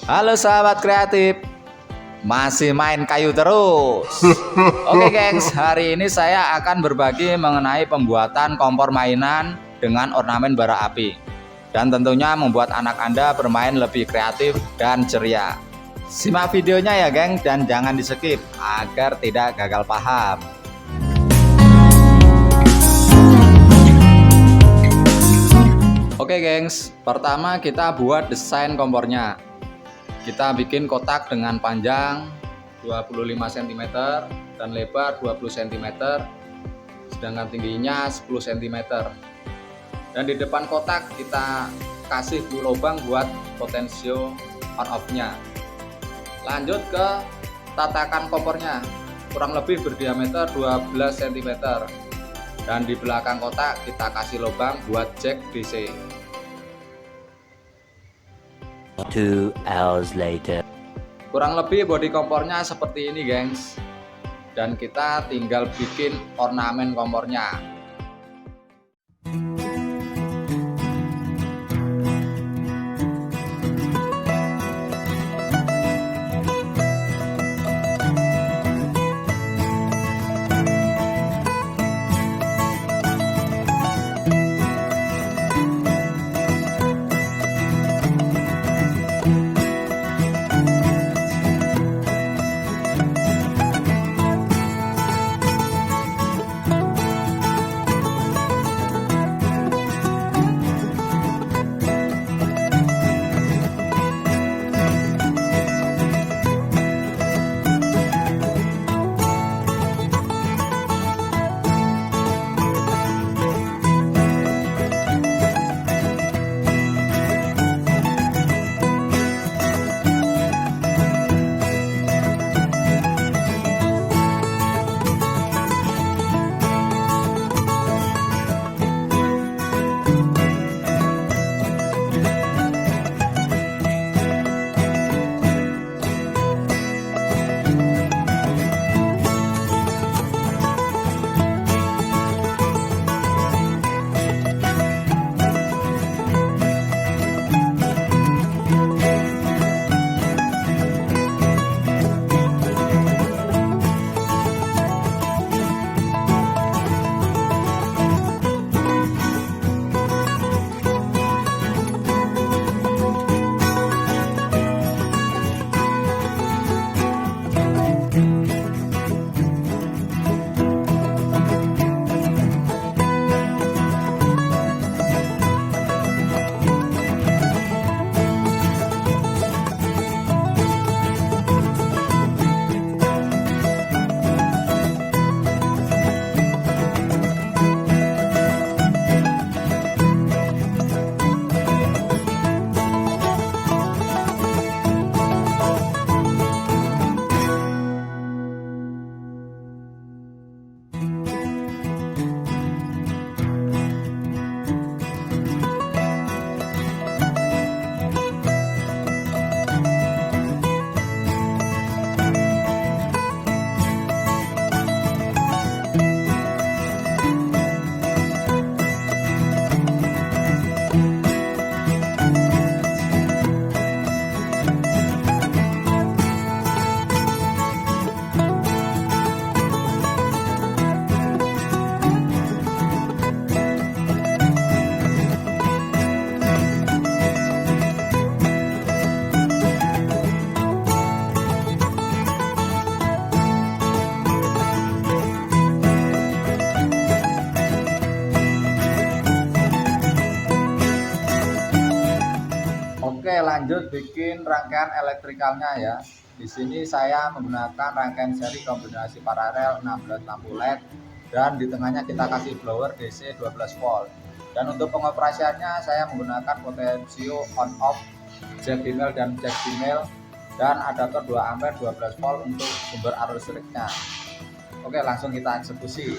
Halo sahabat kreatif, masih main kayu terus. Oke gengs, hari ini saya akan berbagi mengenai pembuatan kompor mainan dengan ornamen bara api. Dan tentunya membuat anak Anda bermain lebih kreatif dan ceria. Simak videonya ya geng, dan jangan di skip agar tidak gagal paham. Oke gengs, pertama kita buat desain kompornya. Kita bikin kotak dengan panjang 25 cm dan lebar 20 cm, sedangkan tingginya 10 cm. Dan di depan kotak kita kasih lubang buat potensio on off-nya. Lanjut ke tatakan kompornya, kurang lebih berdiameter 12 cm. Dan di belakang kotak kita kasih lubang buat jack DC. 2 hours later. Kurang lebih bodi kompornya seperti ini gengs. Dan kita tinggal bikin ornamen kompornya. Oke, lanjut bikin rangkaian elektrikalnya ya. Di sini saya menggunakan rangkaian seri kombinasi paralel 16 lampu LED, dan di tengahnya kita kasih blower DC 12 volt. Dan untuk pengoperasiannya saya menggunakan potensio on off, jack female dan jack female, dan adaptor 2 ampere 12 volt untuk sumber arus listriknya. Oke, langsung kita eksekusi.